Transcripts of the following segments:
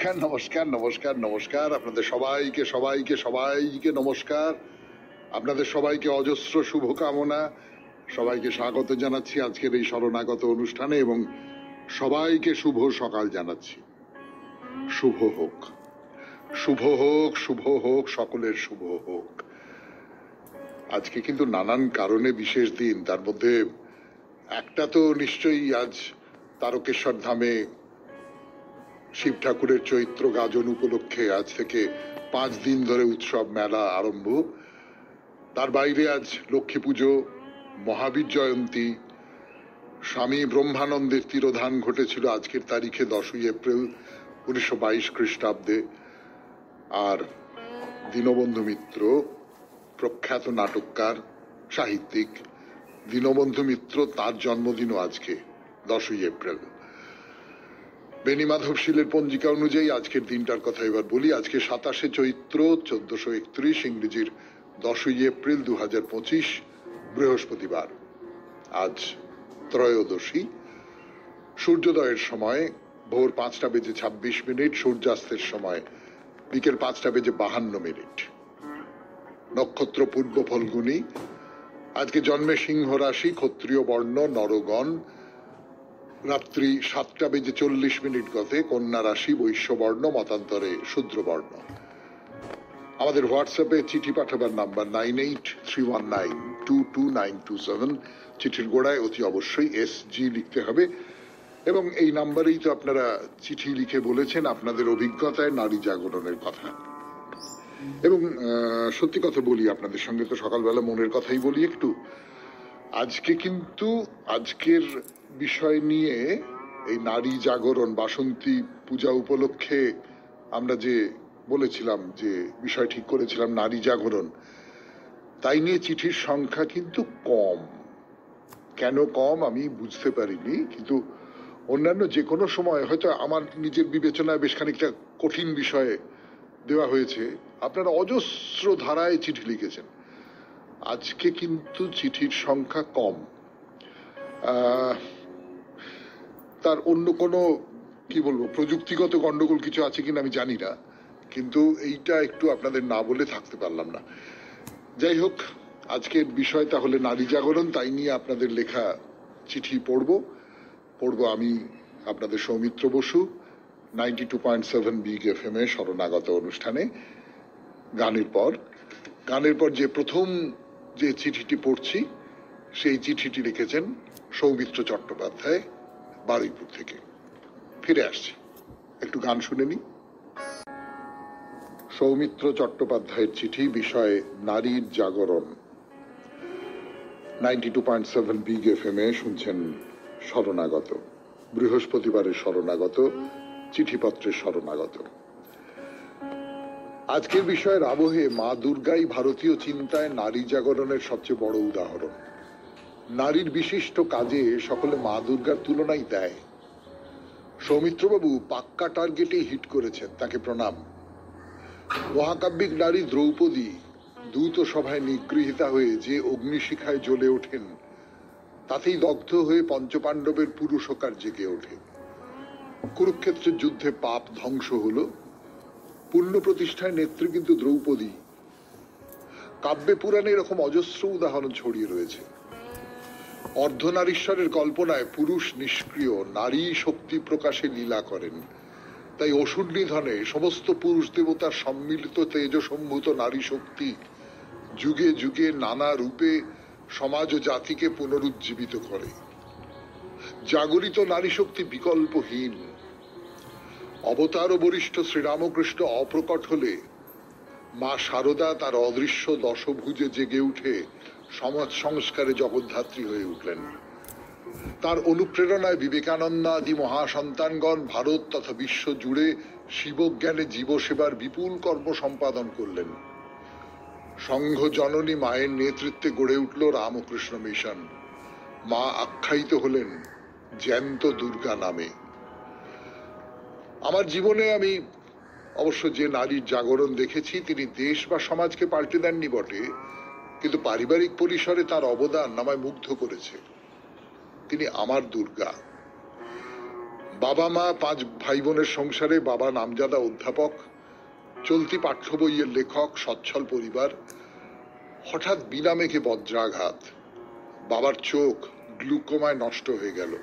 নমস্কার নমস্কার নমস্কার নমস্কার আপনাদের সবাইকে সবাইকে সবাইকে নমস্কার। আপনাদের সবাইকে অজস্র শুভকামনা, সবাইকে স্বাগত জানাচ্ছি আজকের এই শরণাগত অনুষ্ঠানে এবং সবাইকে শুভ সকাল জানাচ্ছি। শুভ হোক, শুভ হোক, শুভ হোক, সকলের শুভ হোক। আজকে কিন্তু নানান কারণে বিশেষ দিন, তার মধ্যে একটা তো নিশ্চয়ই আজ তারকেশ্বর ধামে শিব ঠাকুরের চৈত্র গাজন উপলক্ষে আজ থেকে 5 দিন ধরে উৎসব মেলা আরম্ভ। তার বাইরে আজ লক্ষ্মী পুজো, মহাবীর জয়ন্তী, স্বামী ব্রহ্মানন্দের তিরোধান ঘটেছিল আজকের তারিখে 10ই এপ্রিল 1922 খ্রিস্টাব্দে। আর দীনবন্ধু মিত্র, প্রখ্যাত নাটককার, সাহিত্যিক দীনবন্ধু মিত্র, তার জন্মদিনও আজকে 10ই এপ্রিল। বেণীমাধব শীলের পঞ্জিকা অনুযায়ী আজকের দিনটার কথা এবার বলি। আজকে 27শে চৈত্র 1431, ইংরেজির 10ই এপ্রিল 2025, বৃহস্পতিবার। আজ ত্রয়োদশী। সূর্যোদয়ের সময় ভোর 5:26, সূর্যাস্তের সময় বিকেল 5:52। নক্ষত্র পূর্ব ফল্গুনী। আজকে জন্মে সিংহ রাশি, ক্ষত্রিয় বর্ণ, নরগণ। রাত্রি 7:40 গতে কন্যা রাশি, বৈশ্য বর্ণ, মতান্তরে শূদ্র বর্ণ। আমাদের হোয়াটসঅ্যাপে চিঠি পাঠাবার নাম্বার 9831922927। চিঠির গোড়ায় অতি অবশ্যই SG লিখতে হবে এবং এই নাম্বারেই তো আপনারা চিঠি লিখে বলেছেন আপনাদের অভিজ্ঞতায় নারী জাগরণের কথা। এবং সত্যি কথা বলি, আপনাদের সঙ্গে তো সকালবেলা মনের কথাই বলি একটু। আজকে কিন্তু আজকের বিষয় নিয়ে, এই নারী জাগরণ বাসন্তী পূজা উপলক্ষে আমরা যে বলেছিলাম, যে বিষয় ঠিক করেছিলাম নারী জাগরণ, তাই নিয়ে চিঠির সংখ্যা কিন্তু কম। কেন কম আমি বুঝতে পারিনি, কিন্তু অন্যান্য যে কোনো সময় হয়তো আমার নিজের বিবেচনায় বেশ খানিকটা কঠিন বিষয়ে দেওয়া হয়েছে, আপনারা অজস্র ধারায় চিঠি লিখেছেন। আজকে কিন্তু চিঠির সংখ্যা কম। তার অন্য কোনো কি বলবো প্রযুক্তিগত গন্ডগোল কিছু আছে কিনা আমি জানি না, কিন্তু এইটা একটু আপনাদের না বলে থাকতে পারলাম না। যাই হোক, আজকের বিষয় তাহলে নারী জাগরণ, তাই নিয়ে আপনাদের লেখা চিঠি পড়বো আমি, আপনাদের সৌমিত্র বসু, 92.7 বিগ FM এ শরণাগত অনুষ্ঠানে। গানের পর যে প্রথম যে চিঠিটি পড়ছি, সেই চিঠিটি লিখেছেন সৌমিত্র চট্টোপাধ্যায়, বারুইপুর থেকে। ফিরে আসছি, একটু গান শুনে নি। সৌমিত্র চট্টোপাধ্যায়ের চিঠি, বিষয় নারীর জাগরণ। 92.7 বিগ FM এ শুনছেন শরণাগত, বৃহস্পতিবারের শরণাগত, চিঠিপত্রের শরণাগত। আজকের বিষয়ের আবহে মা দুর্গাই ভারতীয় চিন্তায় নারী জাগরণের সবচেয়ে বড় উদাহরণ। নারীর বিশিষ্ট কাজে সকলে মা দুর্গার তুলনাই দেয়। সৌমিত্রবাবু পাক্কা টার্গেটে হিট করেছেন, তাকে প্রণাম। মহাকাব্যিক নারী দ্রৌপদী দ্রুত সভায় নিগৃহীতা হয়ে যে অগ্নিশিখায় জ্বলে ওঠেন, তাতেই দগ্ধ হয়ে পঞ্চপাণ্ডবের পুরুষকার জেগে ওঠে। কুরুক্ষেত্রের যুদ্ধে পাপ ধ্বংস হলো, পুণ্য প্রতিষ্ঠায় নেত্রী কিন্তু দ্রৌপদী। কাব্যে পুরাণে এরকম অজস্র উদাহরণ ছড়িয়ে রয়েছে। অর্ধনারীশ্বরের কল্পনায় পুরুষ নিষ্ক্রিয়, নারী শক্তি প্রকাশে লীলা করেন। তাই অসুর নিধনে সমস্ত পুরুষ দেবতার সম্মিলিত তেজসম্ভূত নারী শক্তি যুগে যুগে নানা রূপে সমাজ ও জাতিকে পুনরুজ্জীবিত করে। জাগরিত নারী শক্তি বিকল্পহীন। অবতার ও বরিষ্ঠ শ্রীরামকৃষ্ণ অপ্রকট হলে মা শারদা তার অদৃশ্য দশভুজে জেগে উঠে সমাজ সংস্কারে জগদ্ধাত্রী হয়ে উঠলেন। তার অনুপ্রেরণায় বিবেকানন্দ আদি মহাসন্তানগণ ভারত তথা বিশ্ব জুড়ে শিবজ্ঞানে জীবসেবার বিপুল কর্ম সম্পাদন করলেন। সংঘ জননী মায়ের নেতৃত্বে গড়ে উঠল রামকৃষ্ণ মিশন। মা আখ্যায়িত হলেন জ্যান্ত দুর্গা নামে। আমার জীবনে আমি অবশ্য যে নারীর জাগরণ দেখেছি, তিনি দেশ বা সমাজকে পাল্টে দেননি বটে, কিন্তু পারিবারিক পরিসরে তার অবদান আমায় মুগ্ধ করেছে। তিনি আমার দুর্গা। বাবা মা, 5 ভাই বোনের সংসারে বাবা নামজাদা অধ্যাপক, চলতি পাঠ্য বইয়ের লেখক, সচ্ছল পরিবার। হঠাৎ বিনা মেঘে বজ্রাঘাত, বাবার চোখ গ্লুকোমায় নষ্ট হয়ে গেল।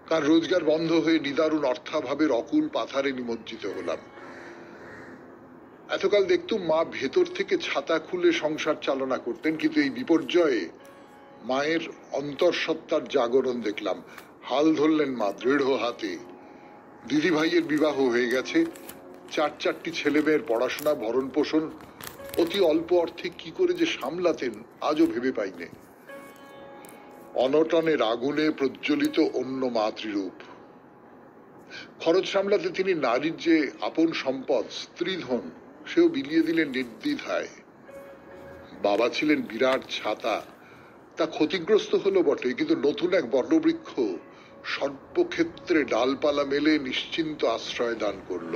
তার রোজগার বন্ধ হয়ে নিদারুণ অর্থাভাবের অকুল পাথারে নিমজ্জিত হলাম। এতকাল দেখতুম মা ভেতর থেকে ছাতা খুলে সংসার চালনা করতেন, কিন্তু এই বিপর্যয়ে মায়ের অন্তঃসত্ত্বার জাগরণ দেখলাম। হাল ধরলেন মা দৃঢ় হাতে। দিদি ভাইয়ের বিবাহ হয়ে গেছে, 4টি ছেলে মেয়ের পড়াশোনা, ভরণ পোষণ অতি অল্প অর্থে কি করে যে সামলাতেন আজও ভেবে পাইনে। অনটনের আগুনে প্রজ্বলিত অন্য মাতৃরূপ। খরচ সামলাতে তিনি নারীর যে আপন সম্পদ স্ত্রীধন সেও বিলিয়ে দিলেন নির্দ্বিধায়। বাবা ছিলেন বিরাট ছাতা, তা ক্ষতিগ্রস্ত হলো বটে, কিন্তু নতুন এক বটবৃক্ষ সর্বক্ষেত্রে ডালপালা মেলে নিশ্চিন্ত আশ্রয় দান করল।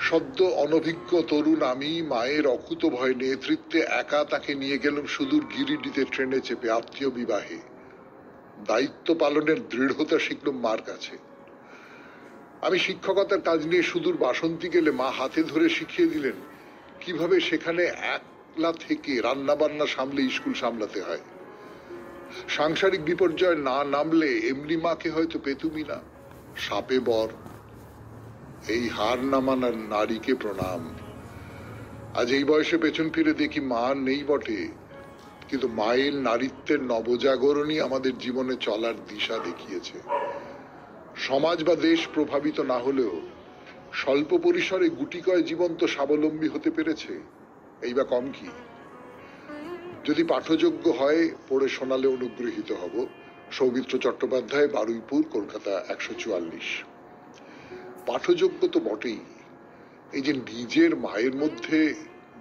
সদ্য অনভিজ্ঞ তরুণ আমি মায়ের অকুত ভয় নেতৃত্বে একা তাকে নিয়ে গেলাম সুদূর গিরিডিতে ট্রেনে চেপে আত্মীয় বিবাহে। দায়িত্ব পালনের দৃঢ়তা শিখলাম মার কাছে। আমি শিক্ষকতার কাজ নিয়ে সুদূর বাসন্তী গেলে মা হাতে ধরে শিখিয়ে দিলেন কিভাবে সেখানে একলা থেকে রান্না বান্না সামলে স্কুল সামলাতে হয়। সাংসারিক বিপর্যয় না নামলে এমনি মাকে হয়তো পেতুমি না, সাপে বর। এই হার না মানার নারীকে প্রণাম। আজ এই বয়সে পেছন ফিরে দেখি মা নেই বটে, কিন্তু মায়ের নারীত্বের নবজাগরণই আমাদের জীবনে চলার দিশা দেখিয়েছে। সমাজ বা দেশ প্রভাবিত না হলেও স্বল্প পরিসরে গুটিকয় জীবন্ত স্বাবলম্বী হতে পেরেছে, এই বা কম কি? যদি পাঠযোগ্য হয় পড়ে শোনালে অনুগৃহীত হব। সৌমিত্র চট্টোপাধ্যায়, বারুইপুর, কলকাতা 144। পাঠযোগ্য তো বটেই। এই যে নিজের মায়ের মধ্যে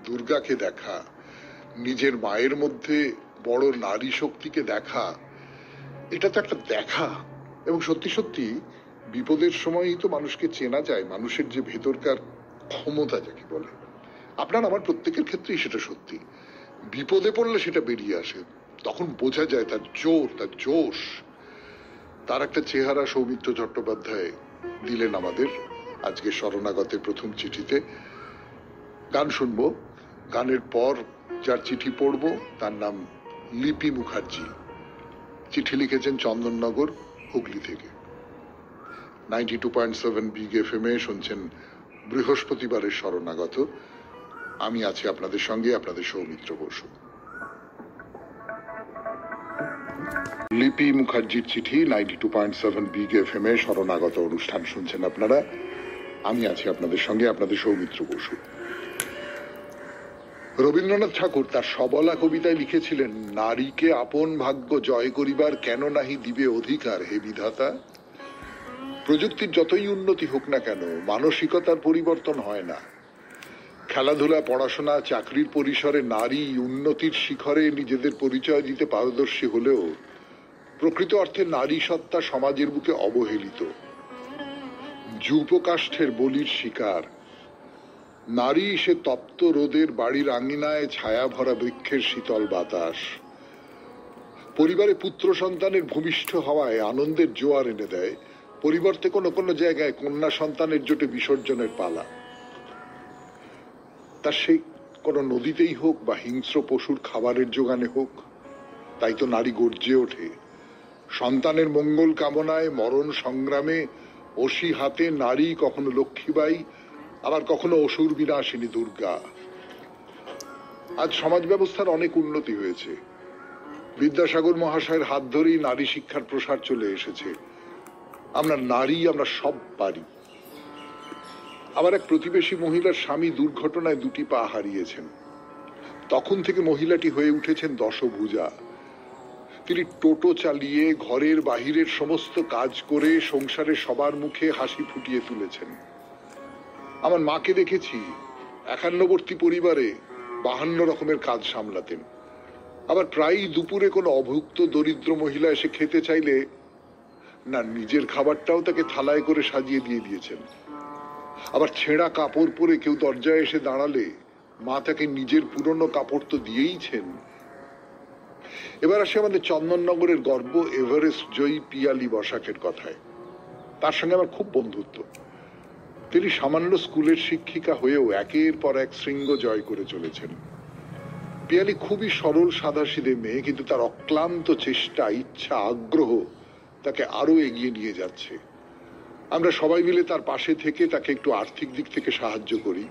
দুর্গাকে দেখা, নিজের মায়ের মধ্যে বড় নারী শক্তিকে দেখা, এটা তো একটা দেখা। এবং সত্যি সত্যি বিপদের সময়ই তো মানুষকে চেনা যায়, মানুষের যে ভেতরকার ক্ষমতা যাকে বলে। আপনার আমার প্রত্যেকের ক্ষেত্রেই সেটা সত্যি। বিপদে পড়লে সেটা বেরিয়ে আসে, তখন বোঝা যায় তার জোর, তার জোশ। তার একটা চেহারা সৌমিত্র চট্টোপাধ্যায় দিলেন আমাদের আজকে শরণাগতের প্রথম চিঠিতে। গান শুনবো, গানের পর যার চিঠি পড়বো তার নাম লিপি মুখার্জি। চিঠি লিখেছেন চন্দননগর, হুগলি থেকে। 92.7 বিগ এফএম এ শুনছেন বৃহস্পতিবারের শরণাগত। আমি আছি আপনাদের সঙ্গে, আপনাদের সৌমিত্র বসু। লিপি মুখার্জির চিঠি, 92.7 বিগ এফএম এ শরণাগত অনুষ্ঠান শুনছেন আপনারা। আমি আছি আপনাদের সঙ্গে, আপনাদের সৌমিত্র বসু। রবীন্দ্রনাথ ঠাকুর তার সবলা কবিতায় লিখেছিলেন, নারীকে আপন ভাগ্য জয় করিবার কেন নাহি দিবে অধিকার হে বিধাতা। প্রযুক্তির যতই উন্নতি হোক না কেন, মানসিকতার পরিবর্তন হয় না। খেলাধুলা, পড়াশোনা, চাকরির পরিসরে নারী উন্নতির শিখরে নিজেদের পরিচয় দিতে পারদর্শী হলেও প্রকৃত অর্থে নারী সত্তা সমাজের বুকে অবহেলিত, যূপকাষ্ঠের বলির শিকার। নারী সে তপ্ত রোদের বাড়ির আঙিনায় ছায়া ভরা বৃক্ষের শীতল বাতাস। পরিবারে পুত্র সন্তানের ভূমিষ্ঠ হওয়ায় আনন্দের জোয়ার এনে দেয়, পরিবর্তে কোনো কোনো জায়গায় কন্যা সন্তানের জোটে বিসর্জনের পালা। তা সে কোনো নদীতেই হোক বা হিংস্র পশুর খাবারের জোগানে হোক, তাই তো নারী গর্জে ওঠে। সন্তানের মঙ্গল কামনায় মরণ সংগ্রামে অসি হাতে নারী কখনো লক্ষ্মীবাই, আবার কখনো অসুর বিনাশিনী দুর্গা। আজ সমাজ ব্যবস্থার অনেক উন্নতি হয়েছে। বিদ্যাসাগর মহাশয়ের হাত ধরেই নারী শিক্ষার প্রসার চলে এসেছে। আমরা নারী, আমরা সব পারি। আবার এক প্রতিবেশী মহিলার স্বামী দুর্ঘটনায় 2টি পা হারিয়েছেন। তখন থেকে মহিলাটি হয়ে উঠেছেন দশভুজা। তিনি টোটো চালিয়ে ঘরের বাহিরের সমস্ত কাজ করে সংসারে সবার মুখে হাসি ফুটিয়ে তুলেছেন। আমার মাকে দেখেছি 51বর্তী পরিবারে 52 রকমের কাজ সামলাতেন। আবার প্রায়ই দুপুরে কোনো অভুক্ত দরিদ্র মহিলা এসে খেতে চাইলে না নিজের খাবারটাও তাকে থালায় করে সাজিয়ে দিয়ে দিয়েছেন। আবার ছেঁড়া কাপড় পরে কেউ দরজায় এসে দাঁড়ালে মা তাকে নিজের পুরনো কাপড় তো দিয়েইছেন, এবার আসি আমাদের চন্দননগরের গর্ব এভারেস্ট জয়ী পিয়ালি বসাকের কথায়। তার সঙ্গে আমার খুব বন্ধুত্ব। তিনি সামান্য স্কুলের শিক্ষিকা হয়েও একের পর এক শৃঙ্গ জয় করে চলেছেন। পিয়ালি খুবই সরল সাদাসিধে মেয়ে, কিন্তু তার অক্লান্ত চেষ্টা, ইচ্ছা, আগ্রহ তাকে আরো এগিয়ে নিয়ে যাচ্ছে। আমরা সবাই মিলে তার পাশে থেকে তাকে একটু আর্থিক দিক থেকে সাহায্য করি।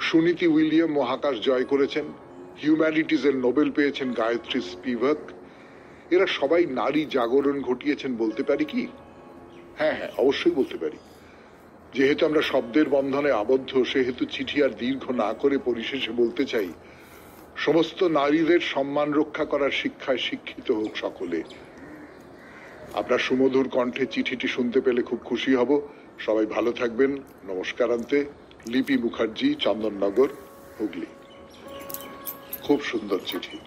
সুনীতি উইলিয়াম মহাকাশ জয় করেছেন, হিউম্যানিটিজের নোবেল পেয়েছেন গায়ত্রী স্পিভাক। এরা সবাই নারী জাগরণ ঘটিয়েছেন বলতে পারি কি? হ্যাঁ, অবশ্যই বলতে পারি। যেহেতু আমরা শব্দের বন্ধনে আবদ্ধ, সেহেতু চিঠি আর দীর্ঘ না করে পরিশেষে বলতে চাই, সমস্ত নারীদের সম্মান রক্ষা করার শিক্ষায় শিক্ষিত হোক সকলে। আপনার সুমধুর কণ্ঠে চিঠিটি শুনতে পেলে খুব খুশি হব। সবাই ভালো থাকবেন। নমস্কারান্তে। লিপি মুখার্জি, চন্দননগর, হুগলি। খুব সুন্দর চিঠি,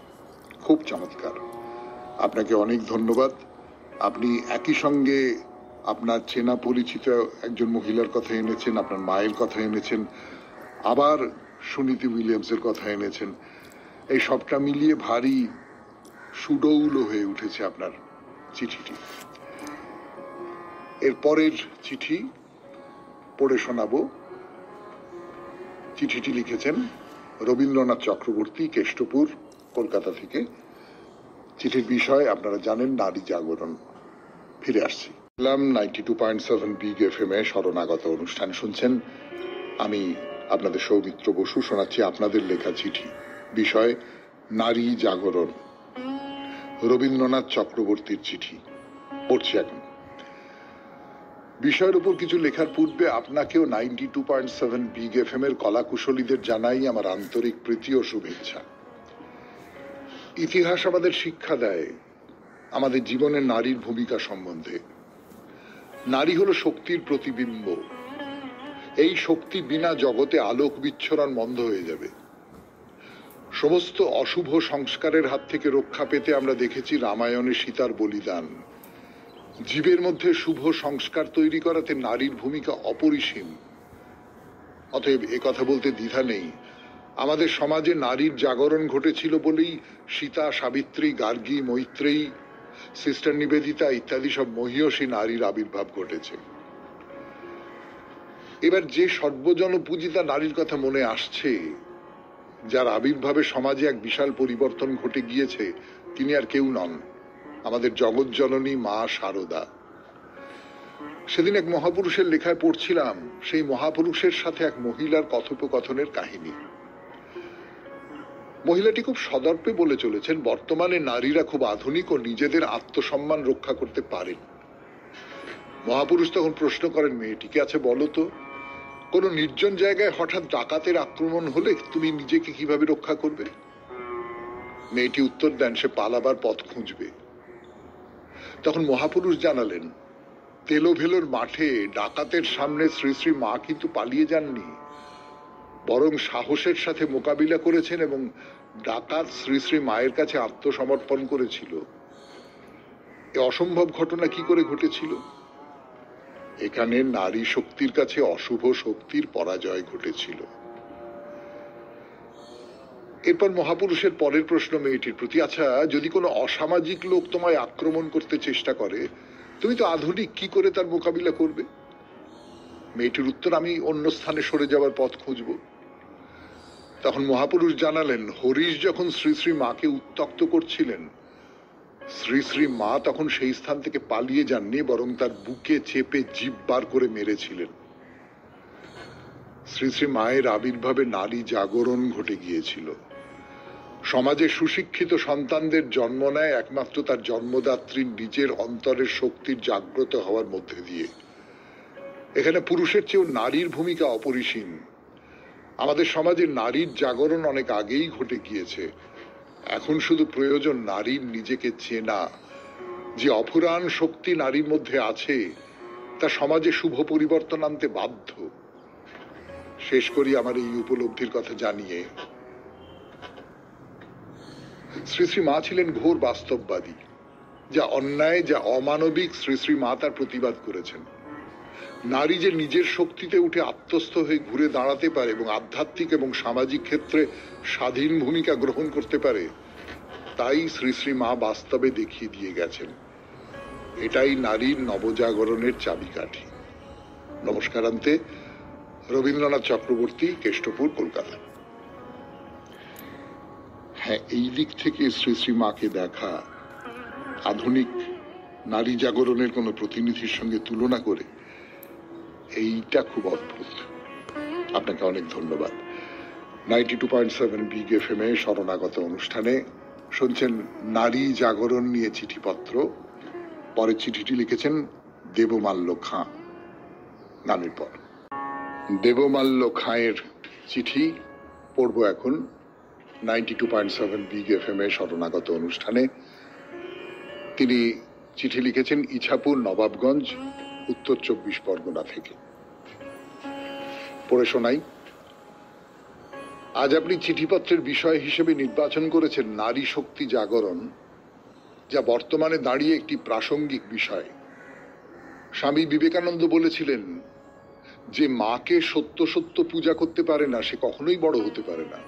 খুব চমৎকার। আপনাকে অনেক ধন্যবাদ। আপনি একই সঙ্গে আপনার চেনা পরিচিত একজন মহিলার কথা এনেছেন, আপনার মায়ের কথা এনেছেন, আবার সুনীতি উইলিয়ামসের কথা এনেছেন। এই সবটা মিলিয়ে ভারী সুডৌল হয়ে উঠেছে আপনার চিঠিটি। এর পরের চিঠি পড়ে শোনাবো। চিঠিটি লিখেছেন রবীন্দ্রনাথ চক্রবর্তী, কেষ্টপুর, কলকাতা থেকে। চিঠির বিষয় আপনারা জানেন, নারী জাগরণ। ফিরে আসছি 92.7 বিগ এফএম এ শরণাগত অনুষ্ঠান শুনছেন। আমি আপনাদের সৌমিত্র বসু শোনাচ্ছি আপনাদের লেখা চিঠি। বিষয় নারী জাগরণ। রবীন্দ্রনাথ চক্রবর্তীর চিঠি পড়ছি এখন। বিষয়ের উপর কিছু লেখার পূর্বে আপনাকেও 92.7 বিগ এফএম এর কলাকুশলীদের জানাই আমার আন্তরিক প্রীতি ও শুভেচ্ছা। ইতিহাস আমাদের শিক্ষা দেয় আমাদের জীবনে নারীর ভূমিকা সম্বন্ধে। নারী হলো শক্তির প্রতিবিম্ব। এই শক্তি বিনা জগতে আলোক বিচ্ছুরণ বন্ধ হয়ে যাবে। সমস্ত অশুভ সংস্কারের হাত থেকে রক্ষা পেতে আমরা দেখেছি রামায়ণে সীতার বলিদান। জীবের মধ্যে শুভ সংস্কার তৈরি করাতে নারীর ভূমিকা অপরিসীম। অতএব একথা বলতে দ্বিধা নেই, আমাদের সমাজে নারীর জাগরণ ঘটেছিল বলেই সীতা, সাবিত্রী, গার্গী, মৈত্রেয়ী, সিস্টার নিবেদিতা ইত্যাদি সব মহীয়সী নারীর আবির্ভাব ঘটেছে। এবার যে সর্বজন পূজিতা নারীর কথা মনে আসছে, যার আবির্ভাবে সমাজে এক বিশাল পরিবর্তন ঘটে গিয়েছে, তিনি আর কেউ নন, আমাদের জগৎ জননী মা শারদা। সেদিন এক মহাপুরুষের লেখায় পড়ছিলাম সেই মহাপুরুষের সাথে এক মহিলার কথোপকথনের কাহিনী। মহিলাটি খুব সদর্পে বলে চলেছেন, বর্তমানে নারীরা খুব আধুনিক ও নিজেদের আত্মসম্মান রক্ষা করতে পারেন। মহাপুরুষ তখন প্রশ্ন করেন মেয়েটিকে, আচ্ছা বলো তো, কোন নির্জন জায়গায় হঠাৎ ডাকাতের আক্রমণ হলে তুমি নিজেকে কিভাবে রক্ষা করবে? মেয়েটি উত্তর দেন, সে পালাবার পথ খুঁজবে। তখন মহাপুরুষ জানালেন, তেলোভেলোর মাঠে ডাকাতের সামনে শ্রী শ্রী মা কিন্তু পালিয়ে যাননি, বরং সাহসের সাথে মোকাবিলা করেছেন এবং ডাকাত শ্রী শ্রী মায়ের কাছে আত্মসমর্পণ করেছিল। এ অসম্ভব ঘটনা কি করে ঘটেছিল? এখানে নারী শক্তির কাছে অশুভ শক্তির পরাজয় ঘটেছিল। এরপর মহাপুরুষের পরের প্রশ্ন মেয়েটির প্রতি, আচ্ছা যদি কোনো অসামাজিক লোক তোমায় আক্রমণ করতে চেষ্টা করে, তুমি তো আধুনিক, কি করে তার মোকাবিলা করবে? মেয়েটির উত্তর, আমি অন্য স্থানে সরে যাওয়ার পথ খুঁজব। তখন মহাপুরুষ জানালেন, হরিশ যখন শ্রী শ্রী মাকে উত্ত্যক্ত করছিলেন, শ্রী শ্রী মা তখন সেই স্থান থেকে পালিয়ে যাননি, বরং তার বুকে চেপে জিভ বার করে মেরেছিলেন। শ্রী শ্রী মায়ের আবির্ভাবে নারী জাগরণ ঘটে গিয়েছিল। সমাজে সুশিক্ষিত সন্তানদের জন্ম নেয় একমাত্র তার জন্মদাত্রীর নিজের অন্তরের শক্তির জাগ্রত হওয়ার মধ্যে দিয়ে। এখানে পুরুষের চেয়েও নারীর ভূমিকা অপরিসীম। আমাদের সমাজে নারীর জাগরণ অনেক আগেই ঘটে গিয়েছে। এখন শুধু প্রয়োজন নারীর নিজেকে চেনা। যে অফুরান শক্তি নারীর মধ্যে আছে তা সমাজে শুভ পরিবর্তন আনতে বাধ্য। শেষ করি আমার এই উপলব্ধির কথা জানিয়ে, শ্রী শ্রী মা ছিলেন ঘোর বাস্তববাদী। যা অন্যায়, যা অমানবিক, শ্রী শ্রী মা তার প্রতিবাদ করেছেন। নারী যে নিজের শক্তিতে উঠে আত্মস্থ হয়ে ঘুরে দাঁড়াতে পারে এবং আধ্যাত্মিক এবং সামাজিক ক্ষেত্রে স্বাধীন ভূমিকা গ্রহণ করতে পারে, তাই শ্রী শ্রী মা বাস্তবে দেখিয়ে দিয়ে গেছেন। এটাই নারীর নবজাগরণের চাবিকাঠি। নমস্কারান্তে, রবীন্দ্রনাথ চক্রবর্তী, কেষ্টপুর, কলকাতা। হ্যাঁ, এই দিক থেকে শ্রী শ্রী মাকে দেখা আধুনিক নারী জাগরণের কোনো প্রতিনিধির সঙ্গে তুলনা করে এইটা খুব অদ্ভুত। আপনাকে অনেক ধন্যবাদ। 92.7 বিগ এফএম এ শরণাগত অনুষ্ঠানে শুনছেন নারী জাগরণ নিয়ে চিঠিপত্র। পরের চিঠিটি লিখেছেন দেবমাল্য খাঁ। নামের পর দেবমাল্য খাঁয়ের চিঠি পড়ব এখন 92.7 বিগ এফএম এ শরণাগত অনুষ্ঠানে। তিনি চিঠি লিখেছেন ইছাপুর, নবাবগঞ্জ, উত্তর 24 পরগনা থেকে। পড়ে শোনাই। আজ আপনি চিঠিপত্রের বিষয় হিসেবে নির্বাচন করেছেন নারী শক্তি জাগরণ, যা বর্তমানে দাঁড়িয়ে একটি প্রাসঙ্গিক বিষয়। স্বামী বিবেকানন্দ বলেছিলেন, যে মাকে সত্য সত্য পূজা করতে পারে না সে কখনোই বড় হতে পারে না।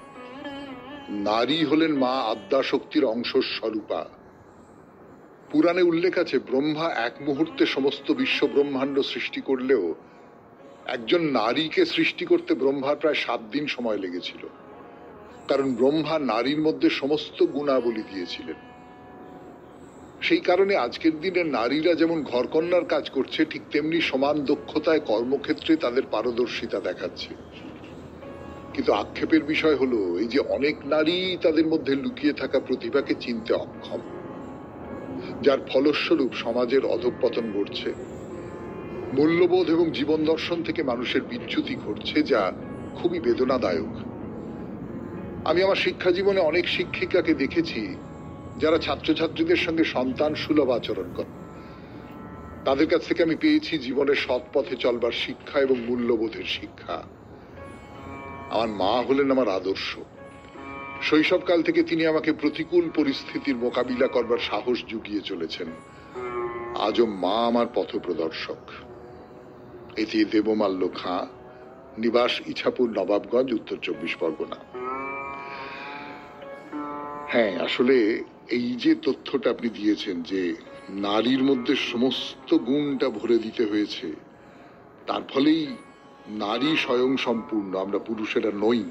নারী হলেন মা আদ্যাশক্তির অংশ স্বরূপা। পুরাণে উল্লেখ আছে, ব্রহ্মা এক মুহূর্তে সমস্ত বিশ্ব ব্রহ্মাণ্ড সৃষ্টি করলেও একজন নারীকে সৃষ্টি করতে ব্রহ্মার প্রায় 7 দিন সময় লেগেছিল। কারণ ব্রহ্মা নারীর মধ্যে সমস্ত গুণাবলী দিয়েছিলেন। সেই কারণে আজকের দিনে নারীরা যেমন ঘরকন্নার কাজ করছে, ঠিক তেমনি সমান দক্ষতায় কর্মক্ষেত্রে তাদের পারদর্শিতা দেখাচ্ছে। কিন্তু আক্ষেপের বিষয় হলো, এই যে অনেক নারী তাদের মধ্যে লুকিয়ে থাকা প্রতিভাকে চিনতে অক্ষম, যার ফলস্বরূপ সমাজের অধঃপতন ঘটছে। মূল্যবোধ এবং জীবন দর্শন থেকে মানুষের বিচ্যুতি ঘটছে, যা খুবই বেদনাদায়ক। আমি আমার শিক্ষা জীবনে অনেক শিক্ষিকাকে দেখেছি যারা ছাত্রছাত্রীদের সঙ্গে সন্তান সুলভ আচরণ করে। তাদের কাছ থেকে আমি পেয়েছি জীবনের সৎ পথে চলবার শিক্ষা এবং মূল্যবোধের শিক্ষা। আমার মা হলেন আমার আদর্শ। শৈশবকাল থেকে তিনি আমাকে প্রতিকূল পরিস্থিতির মোকাবিলা করবার সাহস জুগিয়ে চলেছেন। আজও মা আমার পথপ্রদর্শক। এটি দেবমাল্য খাঁ, নিবাস ইছাপুর, নবাবগঞ্জ, উত্তর 24 পরগনা। হ্যাঁ, আসলে এই যে তথ্যটা আপনি দিয়েছেন যে নারীর মধ্যে সমস্ত গুণটা ভরে দিতে হয়েছে, তার ফলেই নারী স্বয়ং সম্পূর্ণ, আমরা পুরুষেরা নই,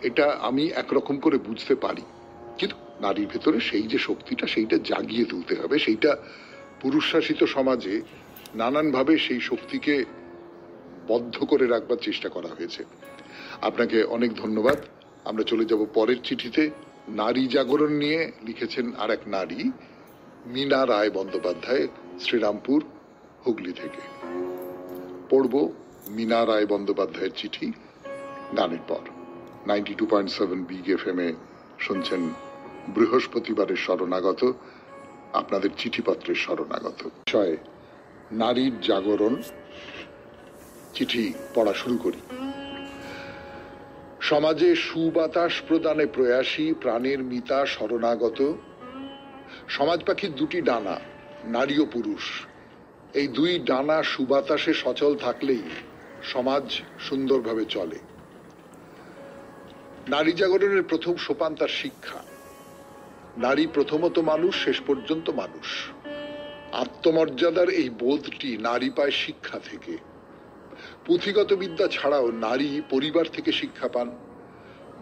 এটা আমি একরকম করে বুঝতে পারি। কিন্তু নারীর ভেতরে সেই যে শক্তিটা, সেইটা জাগিয়ে তুলতে হবে। সেইটা পুরুষ শাসিত সমাজে নানানভাবে সেই শক্তিকে বদ্ধ করে রাখবার চেষ্টা করা হয়েছে। আপনাকে অনেক ধন্যবাদ। আমরা চলে যাব পরের চিঠিতে। নারী জাগরণ নিয়ে লিখেছেন আর এক নারী, মীনা রায় বন্দ্যোপাধ্যায়, শ্রীরামপুর, হুগলি থেকে। পড়ব মীনা রায় বন্দ্যোপাধ্যায়ের চিঠি গানের পর। 92.7 বিগ এফএম এ শুনছেন বৃহস্পতিবারের শরণাগত, আপনাদের চিঠিপত্রের শরণাগত। বিষয় নারীর জাগরণ। চিঠি পড়া শুরু করি। সমাজে সুবাতাস প্রদানে প্রয়াসী প্রাণের মিতা শরণাগত। সমাজ পাখির দুটি ডানা, নারী ও পুরুষ। এই দুই ডানা সুবাতাসে সচল থাকলেই সমাজ সুন্দরভাবে চলে। নারী জাগরণের প্রথম সোপান তার শিক্ষা। নারী প্রথমত মানুষ, শেষ পর্যন্ত মানুষ। আত্মমর্যাদার এই বোধটি নারী পায় শিক্ষা থেকে। পুঁথিগত বিদ্যা ছাড়াও নারী পরিবার থেকে শিক্ষা পান।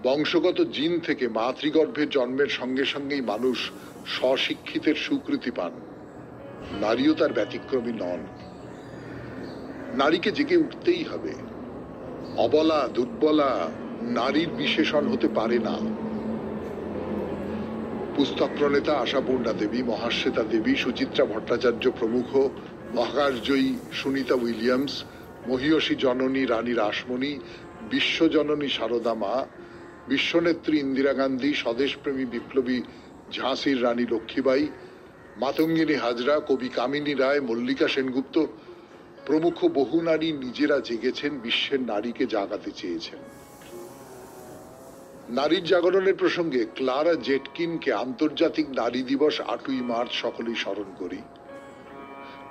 বংশগত জিন থেকে মাতৃগর্ভের জন্মের সঙ্গে সঙ্গেই মানুষ স্বশিক্ষিতের স্বীকৃতি পান। নারীও তার ব্যতিক্রমী নন। নারীকে জেগে উঠতেই হবে। অবলা, দুর্বলা নারীর বিশেষণ হতে পারে না। পুস্তক প্রণেতা আশাপূর্ণা দেবী, মহাশ্বেতা দেবী, সুচিত্রা ভট্টাচার্য প্রমুখ, মহাকাশজয়ী সুনিতা উইলিয়ামস, মহীয়সী জননী রানী রাসমণি, বিশ্বজননী সারদা মা, বিশ্বনেত্রী ইন্দিরা গান্ধী, স্বদেশপ্রেমী বিপ্লবী ঝাঁসির রানী লক্ষ্মীবাই, মাতঙ্গিনী হাজরা, কবি কামিনী রায়, মল্লিকা সেনগুপ্ত প্রমুখ বহু নারী নিজেরা জেগেছেন, বিশ্বের নারীকে জাগাতে চেয়েছেন। নারীর জাগরণের প্রসঙ্গে ক্লারা জেটকিনকে আন্তর্জাতিক নারী দিবস 8ই মার্চ সকলেই স্মরণ করি।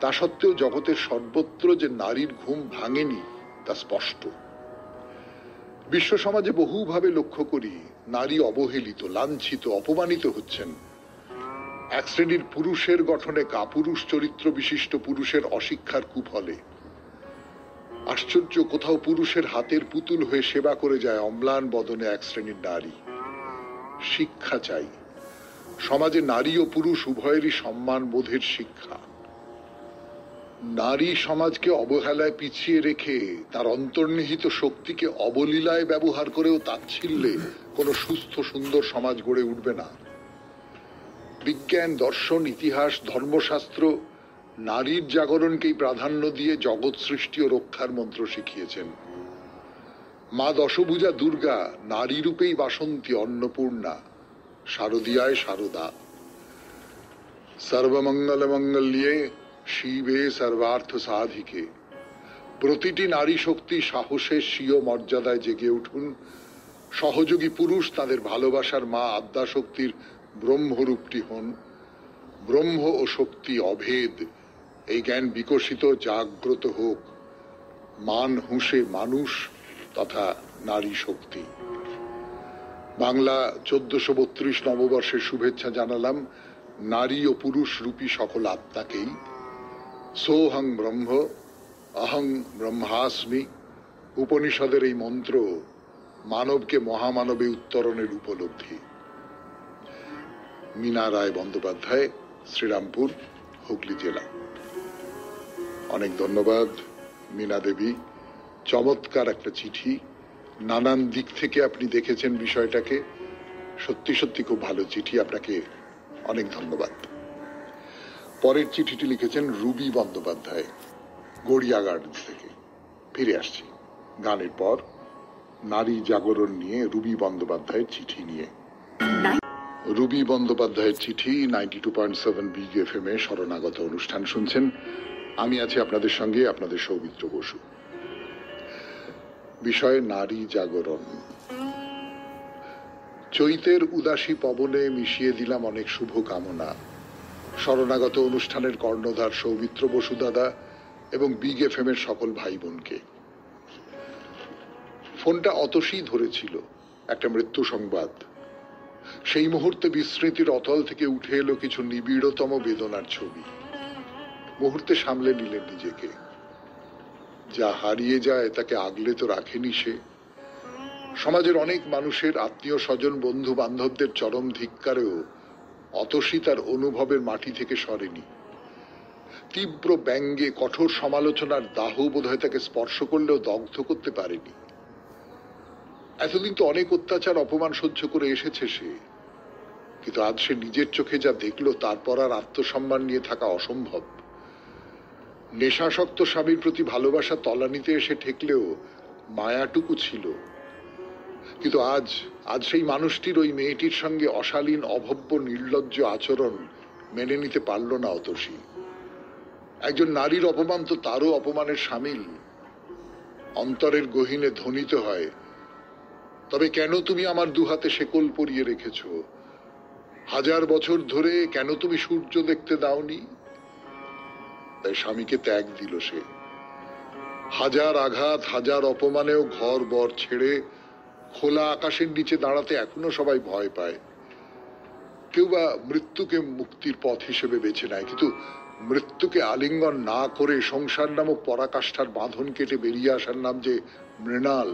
তা সত্ত্বেও জগতের সর্বত্র যে নারীর ঘুম ভাঙেনি তা স্পষ্ট। বিশ্ব সমাজে বহুভাবে লক্ষ্য করি নারী অবহেলিত, লাঞ্ছিত, অপমানিত হচ্ছেন। এক শ্রেণীর পুরুষের গঠনে কাপুরুষ চরিত্র বিশিষ্ট পুরুষের অশিক্ষার কুফলে। আশ্চর্য, কোথাও পুরুষের হাতের পুতুল হয়ে সেবা করে যায় অম্লান বদনে এক শ্রেণীর নারী। শিক্ষা চাই, সমাজে নারী ও পুরুষ উভয়েরই সম্মান বোধের শিক্ষা। নারী সমাজকে অবহেলায় পিছিয়ে রেখে তার অন্তর্নিহিত শক্তিকে অবলীলায় ব্যবহার করেও তাচ্ছিল্যে কোনো সুস্থ সুন্দর সমাজ গড়ে উঠবে না। বিজ্ঞান, দর্শন, ইতিহাস, ধর্মশাস্ত্র নারীর জাগরণকেই প্রাধান্য দিয়ে জগৎ সৃষ্টি ও রক্ষার মন্ত্র শিখিয়েছেন। মা দশভুজা দুর্গা নারী রূপেই বাসন্তী, অন্নপূর্ণা, শারদিয়ায় শারদা। সর্বমঙ্গল মঙ্গল্যে শিবে সর্বার্থ সাধিকে। প্রতিটি নারী শক্তি সাহসের স্বীয় মর্যাদায় জেগে উঠুন। সহযোগী পুরুষ তাদের ভালোবাসার মা আদ্যাশক্তির ব্রহ্মরূপটি হন। ব্রহ্ম ও শক্তি অভেদ, এই জ্ঞান বিকশিত জাগ্রত হোক। মান হুঁসে মানুষ তথা নারী শক্তি। বাংলা 1432 নববর্ষের শুভেচ্ছা জানালাম নারী ও পুরুষ রূপী সকল আত্মাকেই। সোহং ব্রহ্ম, অহং ব্রহ্মাস্মি উপনিষদের এই মন্ত্র মানবকে মহামানবে উত্তরণের উপলব্ধি। মীনা রায় বন্দ্যোপাধ্যায়, শ্রীরামপুর, হুগলি জেলা। অনেক ধন্যবাদ মীনা দেবী, চমৎকার একটা চিঠি। নানান দিক থেকে আপনি দেখেছেন বিষয়টাকে, সত্যি সত্যি খুব ভালো চিঠি, আপনাকে অনেক ধন্যবাদ। পরের চিঠিটি লিখেছেন রুবি বন্দ্যোপাধ্যায়, গড়িয়া গার্ডেন্স থেকে। ফিরে আসছি গানের পর নারী জাগরণ নিয়ে রুবি বন্দ্যোপাধ্যায়ের চিঠি নিয়ে। রুবি বন্দ্যোপাধ্যায়ের চিঠি 92.7 বিগ এফএম এ শরণাগত অনুষ্ঠান শুনছেন। আমি আছি আপনাদের সঙ্গে, আপনাদের সৌমিত্র বসু। বিষয় নারী জাগরণ। চৈতের উদাসী পবনে মিশিয়ে দিলাম অনেক শুভ কামনা শরণাগত অনুষ্ঠানের কর্ণধার সৌমিত্র বসু দাদা এবং বিগ এফএম এর সকল ভাই বোনকে। ফোনটা অতসী ধরেছিল, একটা মৃত্যু সংবাদ। সেই মুহূর্তে বিস্মৃতির অতল থেকে উঠে এলো কিছু নিবিড়তম বেদনার ছবি। মুহূর্তে সামলে নিলেন নিজেকে। যা হারিয়ে যায় তাকে আগলে তো রাখেনি সে। সমাজের অনেক মানুষের আত্মীয় স্বজন, বন্ধু বান্ধবদের চরম ধিক্কারেও অতসী তার অনুভবের মাটি থেকে সরেনি। তীব্র ব্যঙ্গে, কঠোর সমালোচনার দাহ বোধহয় তাকে স্পর্শ করলেও দগ্ধ করতে পারেনি। এতদিন তো অনেক অত্যাচার অপমান সহ্য করে এসেছে সে, কিন্তু আজ সে নিজের চোখে যা দেখলো তারপর আর আত্মসম্মান নিয়ে থাকা অসম্ভব। নেশাসক্ত স্বামীর প্রতি ভালোবাসা তলানিতে এসে ঠেকলেও মায়াটুকু ছিল। কিন্তু আজ সেই মানুষটির ওই মেয়েটির সঙ্গে অশালীন, অভব্য, নির্লজ্জ আচরণ মেনে নিতে পারল না অতসী। একজন নারীর অপমান তো তারও অপমানের সামিল। অন্তরের গহীনে ধ্বনিত হয়, তবে কেন তুমি আমার দুহাতে শেকল পরিয়ে রেখেছ? 1000 বছর ধরে কেন তুমি সূর্য দেখতে দাওনি? তাই স্বামীকে ত্যাগ দিল সে। 1000 আঘাত, 1000 অপমানেও ঘর বর ছেড়ে খোলা আকাশের নিচে দাঁড়াতে এখনো সবাই ভয় পায়। কেউ বা মৃত্যুকে মুক্তির পথ হিসেবে বেছে নেয়, কিন্তু মৃত্যুকে আলিঙ্গন না করে সংসার নামক পরাকাষ্ঠার বাঁধন কেটে বেরিয়ে আসার নাম যে মৃণাল,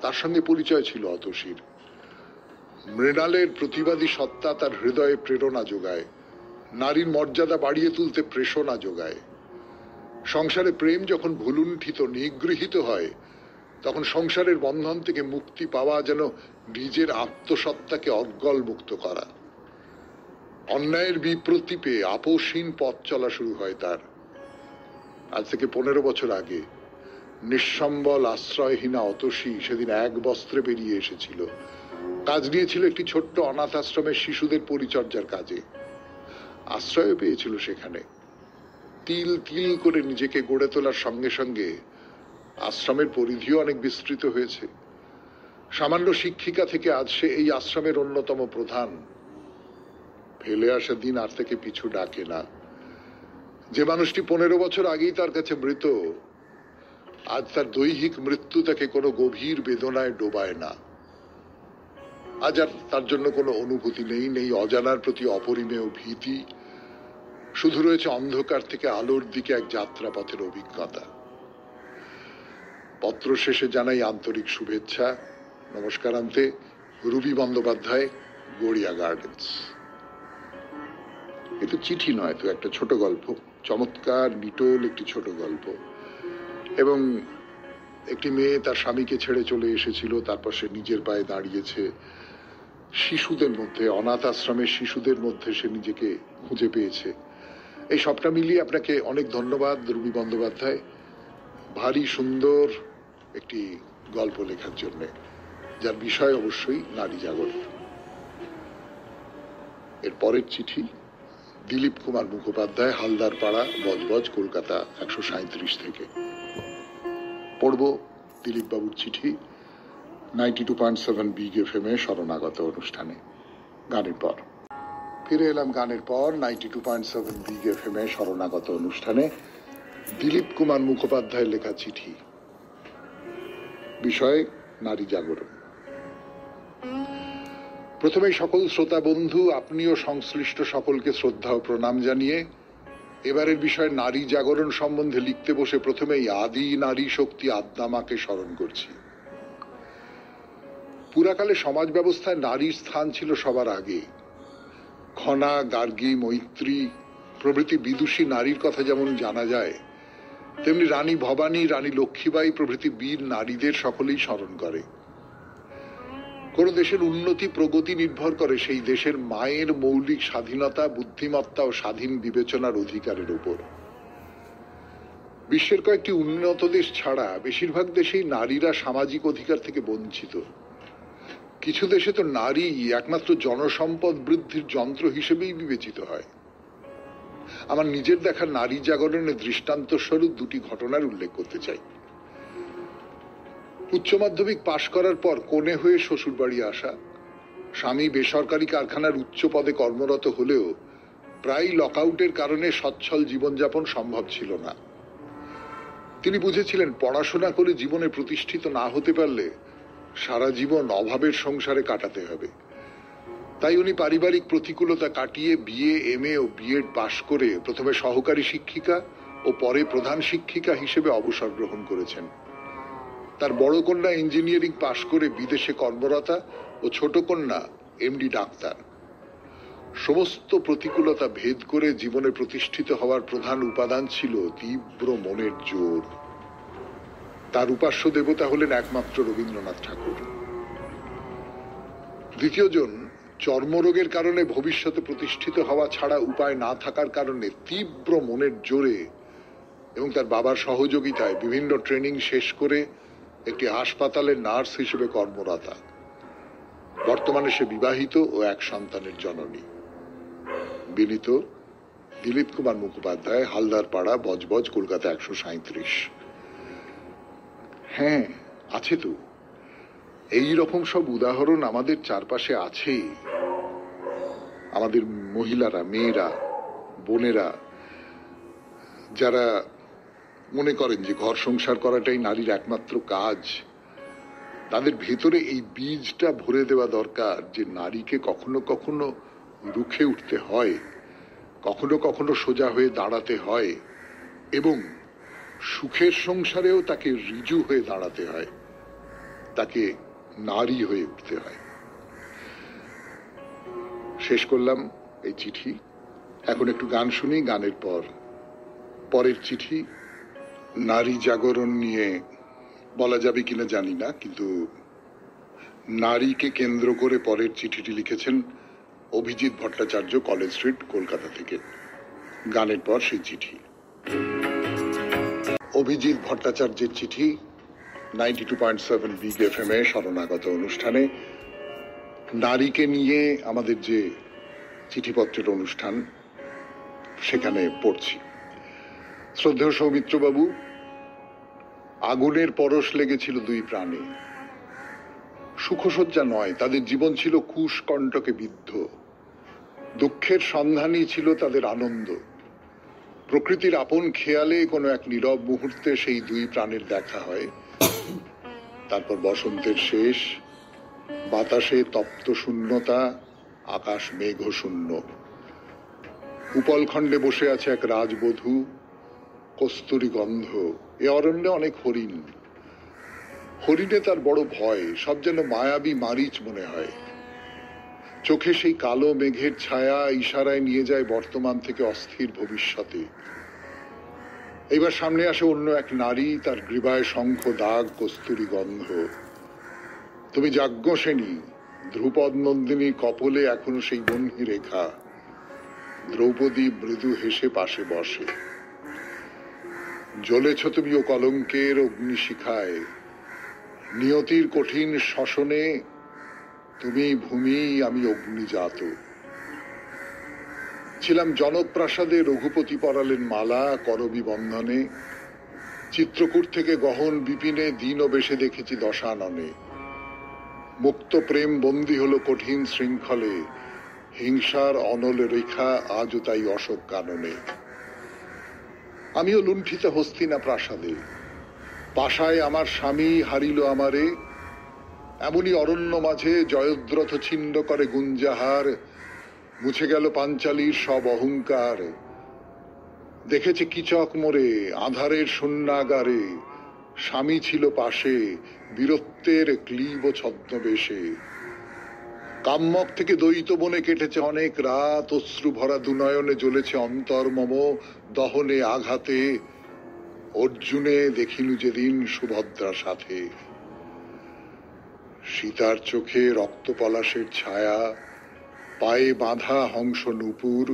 তার সঙ্গে পরিচয় ছিল অতসীর। মৃণালের প্রতিবাদী সত্তা তার হৃদয়ে প্রেরণা যোগায়, নারীর মর্যাদা বাড়িয়ে তুলতে প্রেষণা যোগায়। সংসারে প্রেম যখন ভুলুণ্ঠিত, নিগৃহীত হয়, তখন সংসারের বন্ধন থেকে মুক্তি পাওয়া যেন নিজের আত্মসত্তাকে অর্গল মুক্ত করা। অন্যায়ের বিপ্রতীপে আপোষহীন পথ চলা শুরু হয় তার। আজ থেকে 15 বছর আগে নিঃসম্বল আশ্রয়হীনা অতসী সেদিন এক বস্ত্রে বেরিয়ে এসেছিল। কাজ নিয়েছিল একটি ছোট্ট অনাথ আশ্রমের শিশুদের পরিচর্যার কাজে। আশ্রয় পেয়েছিল সেখানে। তিল তিল করে নিজেকে গড়ে তোলার সঙ্গে সঙ্গে আশ্রমের পরিধিও অনেক বিস্তৃত হয়েছে। সামান্য শিক্ষিকা থেকে আজ সে এই আশ্রমের অন্যতম প্রধান। ফেলে আসা দিন আর থেকে পিছু ডাকে না। যে মানুষটি 15 বছর আগেই তার কাছে মৃত, আজ তার দৈহিক মৃত্যু তাকে কোনো গভীর বেদনায় ডোবায় না। আজ আর তার জন্য কোনো অনুভূতি নেই, নেই অজানার প্রতি অপরিমেয় ভীতি, শুধু রয়েছে অন্ধকার থেকে আলোর দিকে এক যাত্রাপথের অভিজ্ঞতা। পত্র শেষে জানাই আন্তরিক শুভেচ্ছা, নমস্কারান্তে, রুবি বন্দ্যোপাধ্যায়, গড়িয়া গার্ডেন্স। এ তো চিঠি নয়, তো একটা ছোট গল্প, চমৎকার নিটোল একটি ছোট গল্প। এবং একটি মেয়ে তার স্বামীকে ছেড়ে চলে এসেছিল, তারপর সে নিজের পায়ে দাঁড়িয়েছে, শিশুদের মধ্যে, অনাথ আশ্রমের শিশুদের মধ্যে সে নিজেকে খুঁজে পেয়েছে। এই সবটা মিলিয়ে আপনাকে অনেক ধন্যবাদ রুবি বন্দ্যোপাধ্যায়, ভারী সুন্দর একটি গল্প লেখার জন্য, যার বিষয় অবশ্যই নারী জাগরণ। এর পরের চিঠি দিলীপ কুমার মুখোপাধ্যায়, হালদার পাড়া, বজবজ, কলকাতা 137 থেকে। পড়ব দিলীপ বাবুর চিঠি 92.7 বিগ এফএম এ শরণাগত অনুষ্ঠানে। গানের পর ফিরে এলাম, গানের পর 92.7 বিগ এফএম এ শরণাগত অনুষ্ঠানে। দিলীপ কুমার মুখোপাধ্যায়ের লেখা চিঠি, বিষয় নারী জাগরণ। প্রথমেই সকল শ্রোতা বন্ধু, আপনিও সংশ্লিষ্ট সকলকে শ্রদ্ধা ও প্রণাম জানিয়ে এবারের বিষয় নারী জাগরণ সম্বন্ধে লিখতে বসে প্রথমেই আদি নারী শক্তি আদ্যামাকে স্মরণ করছি। পুরাকালে সমাজ ব্যবস্থায় নারীর স্থান ছিল সবার আগে। খনা, গার্গী, মৈত্রী প্রভৃতি বিদুষী নারীর কথা যেমন জানা যায়, তেমনি রানী ভবানী, রানী লক্ষ্মীবাঈ প্রভৃতি বীর নারীদের সকলেই স্মরণ করে। কোন দেশের উন্নতি প্রগতি নির্ভর করে সেই দেশের মায়ের মৌলিক স্বাধীনতা, বুদ্ধিমত্তা ও স্বাধীন বিবেচনার অধিকারের উপর। বিশ্বের কয়েকটি উন্নত দেশ ছাড়া বেশিরভাগ দেশেই নারীরা সামাজিক অধিকার থেকে বঞ্চিত। কিছু দেশে তো নারী একমাত্র জনসম্পদ বৃদ্ধির যন্ত্র হিসেবেই বিবেচিত হয়। আমার নিজের দেখা নারী জাগরণের দৃষ্টান্ত স্বরূপ দুটি ঘটনার উল্লেখ করতে চাই। উচ্চ মাধ্যমিক পাশ করার পর কনে হয়ে শ্বশুর বাড়ি আসা, স্বামী বেসরকারি কারখানার উচ্চ পদে কর্মরত হলেও প্রায় লকআউটের কারণে সচ্ছল জীবনযাপন সম্ভব ছিল না। তিনি বুঝেছিলেন পড়াশোনা করে জীবনে প্রতিষ্ঠিত না হতে পারলে সারা জীবন অভাবের সংসারে কাটাতে হবে। তাই উনি পারিবারিক প্রতিকূলতা কাটিয়ে বিএ, এমএ ও বিএড পাশ করে প্রথমে সহকারী শিক্ষিকা ও পরে প্রধান শিক্ষিকা হিসেবে অবসর গ্রহণ করেছেন। তার বড় কন্যা ইঞ্জিনিয়ারিং পাশ করে বিদেশে কর্মরতা ও ছোট কন্যা এমডি ডাক্তার। সমস্ত প্রতিকূলতা ভেদ করে জীবনে প্রতিষ্ঠিত হওয়ার প্রধান উপাদান ছিল তীব্র মনের জোর। তার উপাস্য দেবতা হলেন একমাত্র রবীন্দ্রনাথ ঠাকুর। দ্বিতীয়জন চর্মরোগের কারণে ভবিষ্যতে প্রতিষ্ঠিত হওয়া ছাড়া উপায় না থাকার কারণে তীব্র মনের জোরে এবং তার বাবার সহযোগিতায় বিভিন্ন ট্রেনিং শেষ করে একটি হাসপাতালের নার্স হিসেবে কর্মরতা। বর্তমানে সে বিবাহিত ও এক সন্তানের জননী। বিনীত দিলীপ কুমার মুখোপাধ্যায়, হালদার পাড়া, বজবজ, কলকাতা 137। হ্যাঁ, আছে তো, এই রকম সব উদাহরণ আমাদের চারপাশে আছে। আমাদের মহিলারা, মেয়েরা, বোনেরা যারা মনে করেন যে ঘর সংসার করাটাই নারীর একমাত্র কাজ, তাদের ভেতরে এই বীজটা ভরে দেওয়া দরকার যে নারীকে কখনো কখনো রুখে উঠতে হয়, কখনো কখনো সোজা হয়ে দাঁড়াতে হয় এবং সুখের সংসারেও তাকে ঋজু হয়ে দাঁড়াতে হয়, তাকে নারী হয়ে উঠতে হয়। শেষ করলাম এই চিঠি। এখন একটু গান শুনি, গানের পর পরের চিঠি নারী জাগরণ নিয়ে বলা যাবে কিনা জানি না, কিন্তু নারীকে কেন্দ্র করে পরের চিঠিটি লিখেছেন অভিজিৎ ভট্টাচার্য, কলেজ স্ট্রিট, কলকাতা থেকে। গানের পর সেই চিঠি। অভিজিৎ ভট্টাচার্যের চিঠি 92.7 বিগ এফএম এ শরণাগত অনুষ্ঠানে। নারীকে নিয়ে আমাদের যে চিঠিপত্রের অনুষ্ঠান, সেখানে পড়ছি। শ্রদ্ধেয় সৌমিত্রবাবু, আগুনের পরশ লেগেছিল দুই প্রাণে। সুখসজ্জা নয়, তাদের জীবন ছিল কুশকণ্টকে বিদ্ধ। দুঃখের সন্ধানই ছিল তাদের আনন্দ। প্রকৃতির আপন খেয়ালে কোনো এক নীরব মুহূর্তে সেই দুই প্রাণের দেখা হয়। তারপর বসন্তের শেষ, বাতাসে তপ্ত শূন্যতা, আকাশ মেঘ শূন্য। উপলখণ্ডে বসে আছে এক রাজবধূ, কস্তুরী গন্ধ। এ অরণ্যে অনেক হরিণ। হরিণে তার বড় ভয়, সব যেন মায়াবী মারিচ মনে হয়। চোখে সেই কালো মেঘের ছায়া ইশারায় নিয়ে যায় বর্তমান থেকে অস্থির ভবিষ্যতে। এবার সামনে আসে অন্য এক নারী, তার গ্রীবায় শঙ্খ দাগ, কস্তুরী গন্ধ। তুমি যাজ্ঞসেনী, ধ্রুপদ নন্দিনী কপলে এখনো সেই বহ্নি রেখা। দ্রৌপদী মৃদু হেসে পাশে বসে। জ্বলেছ তুমি ও কলঙ্কের অগ্নিশিখায়, নিয়তির কঠিন শোষণে তুমি ভূমি, আমি অগ্নিজাত। ছিলাম জনপ্রাসাদে, রঘুপতি পরালেন মালা করবী বন্ধনে। চিত্রকূট থেকে গহন বিপিনে দীন বেশে দেখেছি দশাননে। মুক্ত প্রেম বন্দী হলো কঠিন শৃঙ্খলে, হিংসার অনল রেখা আজও তাই অশোক কাননে। আমিও লুণ্ঠিত হস্তিনা প্রাসাদে, পাশায় আমার স্বামী হারিল আমারে। এমনই অরণ্য মাঝে জয়দ্রথ ছিন্ন করে গুঞ্জাহার, মুছে গেল পাঞ্চালীর সব অহংকার। দেখেছে কিচক মোরে আধারের শূন্যাগারে, স্বামী ছিল পাশে বীরত্বের ক্লীব ছদ্মবেশে। কাম্যক থেকে দ্বৈত বনে কেটেছে অনেক রাত, অশ্রু ভরা দুনয়নে জ্বলেছে অন্তর মম দহনে আঘাতে। অর্জুনে দেখিনু যেদিন সুভদ্রা সাথে। সীতার চোখে রক্ত পলাশের ছায়া, পায়ে বাঁধা হংস নূপুর।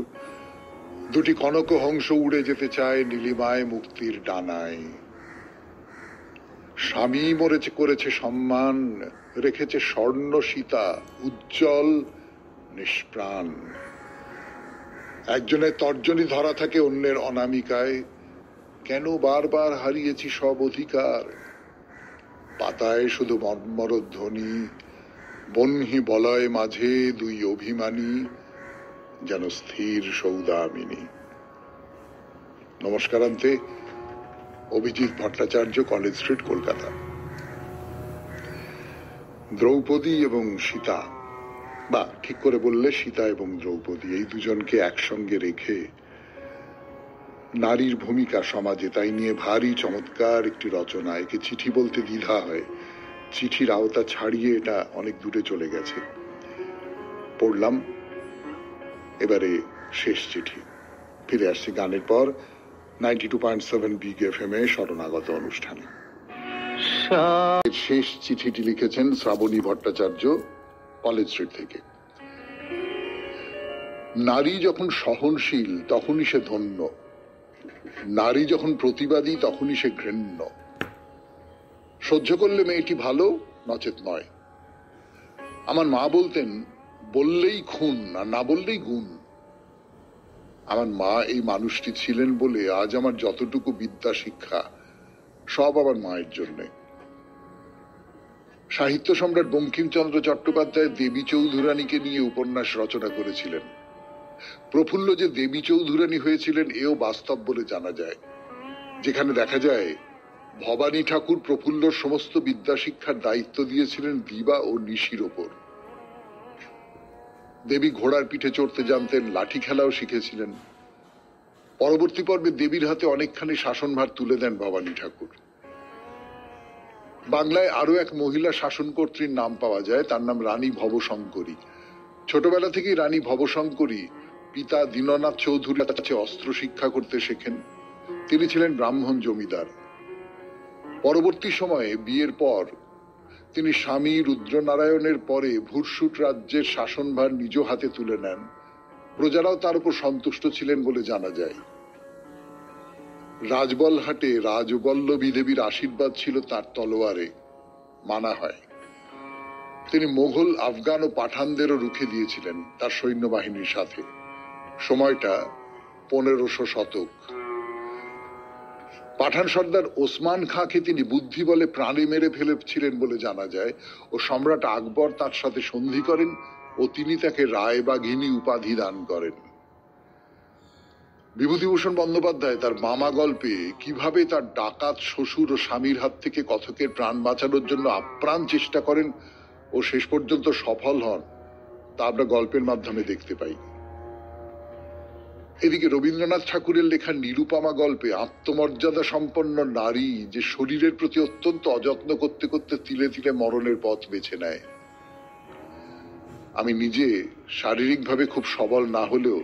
দুটি কনক হংস উড়ে যেতে চায় নীলিমায় মুক্তির ডানায়। স্বামী মরেছে করেছে সম্মান, রেখেছে স্বর্ণ সীতা উজ্জ্বল নিষ্প্রাণ। একজনের তর্জনী ধরা থাকে অন্যের অনামিকায়, কেন বারবার হারিয়েছি সব অধিকার। পাতায় শুধু মর্মর ধ্বনি, বহ্নি বলয় মাঝে দুই অভিমানী, যেন স্থির সৌদামিনী। নমস্কারান্তে, অভিজিৎ ভট্টাচার্য, কলেজ স্ট্রিট, কলকাতা। দ্রৌপদী এবং সীতা, বা ঠিক করে বললে সীতা এবং দ্রৌপদী, এই দুজনকে একসঙ্গে রেখে নারীর ভূমিকা সমাজে, তাই নিয়ে ভারী চমৎকার একটি রচনা। একে চিঠি বলতে দ্বিধা হয়, চিঠির আওতা ছাড়িয়ে এটা অনেক দূরে চলে গেছে। পড়লাম, এবারে শেষ চিঠি। ফিরে আসছি গানের পর 92.7 বিগ এফএম এ শরণাগত অনুষ্ঠানে। শেষ চিঠিটি লিখেছেন শ্রাবণী ভট্টাচার্য, কলেজ স্ট্রিট থেকে। নারী যখন সহনশীল তখনই সে ধন্য, নারী যখন প্রতিবাদী তখনই সে ঘৃণ্য। সহ্য করলে মেয়েটি ভালো, নচেত নয়। আমার মা বলতেন, বললেই খুন আর না বললেই গুণ। আমার মা এই মানুষটি ছিলেন বলে আজ আমার যতটুকু বিদ্যা শিক্ষা সব আমার মায়ের জন্যে। সাহিত্য সম্রাট বঙ্কিমচন্দ্র চট্টোপাধ্যায় দেবী চৌধুরানীকে নিয়ে উপন্যাস রচনা করেছিলেন। প্রফুল্ল যে দেবী চৌধুরানী হয়েছিলেন এও বাস্তব বলে জানা যায়, যেখানে দেখা যায় ভবানী ঠাকুর প্রফুল্লর সমস্ত বিদ্যা শিক্ষার দায়িত্ব দিয়েছিলেন দিবা ও নিশির ওপর। দেবী ঘোড়ার পিঠে চড়তে জানতেন, লাঠি খেলাও শিখেছিলেন। পরবর্তী পর্বে দেবীর হাতে অনেকখানি শাসনভার তুলে দেন ভবানী ঠাকুর। বাংলায় আরো এক মহিলা শাসনকর্ত্রীর নাম পাওয়া যায়, তার নাম রানী ভবশঙ্করী। ছোটবেলা থেকেই রানী ভবশঙ্করী পিতা দীননাথ চৌধুরীর কাছে অস্ত্র শিক্ষা করতে শেখেন। তিনি ছিলেন ব্রাহ্মণ জমিদার। পরবর্তী সময়ে বিয়ের পর তিনি স্বামী রুদ্রনারায়ণের পরে ভুরসুট রাজ্যের শাসনভার নিজ হাতে তুলে নেন। প্রজারাও তার উপর সন্তুষ্ট ছিলেন বলে জানা যায়। রাজবলহাটে রাজবল্লভী দেবীর আশীর্বাদ ছিল তার তলোয়ারে, মানা হয়। তিনি মোগল, আফগান ও পাঠানদেরও রুখে দিয়েছিলেন তার সৈন্যবাহিনীর সাথে। সময়টা 1500 শতক। পাঠান সর্দার ওসমান খাঁকে তিনি বুদ্ধি বলে প্রাণে মেরে ফেলেছিলেন বলে জানা যায়, ও সম্রাট আকবর তার সাথে সন্ধি করেন ও তিনি তাকে রায়বাঘিনী উপাধি দান করেন। বিভূতিভূষণ বন্দ্যোপাধ্যায় তার মামা গল্পে কিভাবে তার ডাকাত শ্বশুর ও স্বামীর হাত থেকে কথকের প্রাণ বাঁচানোর জন্য আপ্রাণ চেষ্টা করেন ও শেষ পর্যন্ত সফল হন তা আমরা গল্পের মাধ্যমে দেখতে পাই। এদিকে রবীন্দ্রনাথ ঠাকুরের লেখা নিরুপমা গল্পে আত্মমর্যাদা সম্পন্ন নারী যে শরীরের প্রতি অত্যন্ত অযত্ন করতে করতে তিলে তিলে মরণের পথ বেছে নেয়। আমি নিজে শারীরিকভাবে খুব সবল না হলেও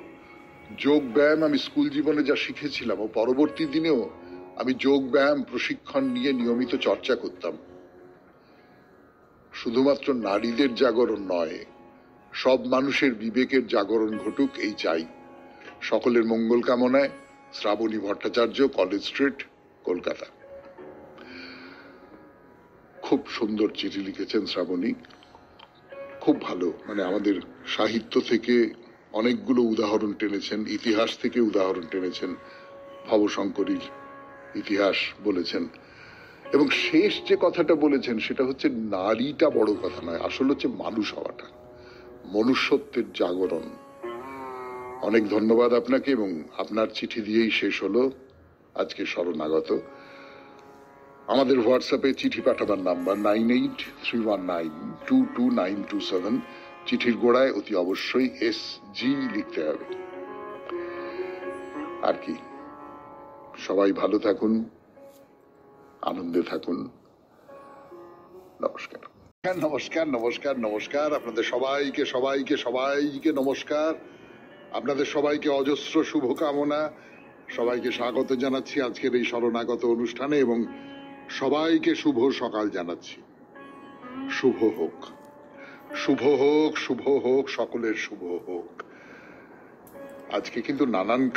যোগ ব্যায়াম আমি স্কুল জীবনে যা শিখেছিলাম ও পরবর্তী দিনেও আমি যোগ ব্যায়াম প্রশিক্ষণ নিয়ে নিয়মিত চর্চা করতাম। শুধুমাত্র নারীদের জাগরণ নয়, সব মানুষের বিবেকের জাগরণ ঘটুক এই চাই। সকলের মঙ্গল কামনায়, শ্রাবণী ভট্টাচার্য, কলেজ স্ট্রিট, কলকাতা। খুব সুন্দর চিঠি লিখেছেন শ্রাবণী, খুব ভালো। মানে আমাদের সাহিত্য থেকে অনেকগুলো উদাহরণ টেনেছেন, ইতিহাস থেকে উদাহরণ টেনেছেন, ভবশঙ্করীর ইতিহাস বলেছেন, এবং শেষ যে কথাটা বলেছেন সেটা হচ্ছে নারীটা বড় কথা নয়, আসলে হচ্ছে মানুষ হওয়াটা, মনুষ্যত্বের জাগরণ। অনেক ধন্যবাদ আপনাকে, এবং আপনার চিঠি দিয়েই শেষ হলো আজকে শরণাগত। আমাদের হোয়াটসঅ্যাপে চিঠি পাঠাবার নাম্বার 9831922927। চিঠির গোড়ায় অতি অবশ্যই SG লিখতে হবে। আর কি, সবাই ভালো থাকুন, আনন্দে থাকুন। নমস্কার নমস্কার নমস্কার নমস্কার। আপনাদের সবাইকে সবাইকে সবাইকে নমস্কার। আপনাদের সবাইকে অজস্র শুভকামনা। সবাইকে স্বাগত জানাচ্ছি আজকের এই শরণাগত অনুষ্ঠানে, এবং সবাইকে শুভ সকাল জানাচ্ছি। শুভ হোক, শুভ হোক, শুভ হোক, সকলের শুভ হোক। আজকে কিন্তু নানান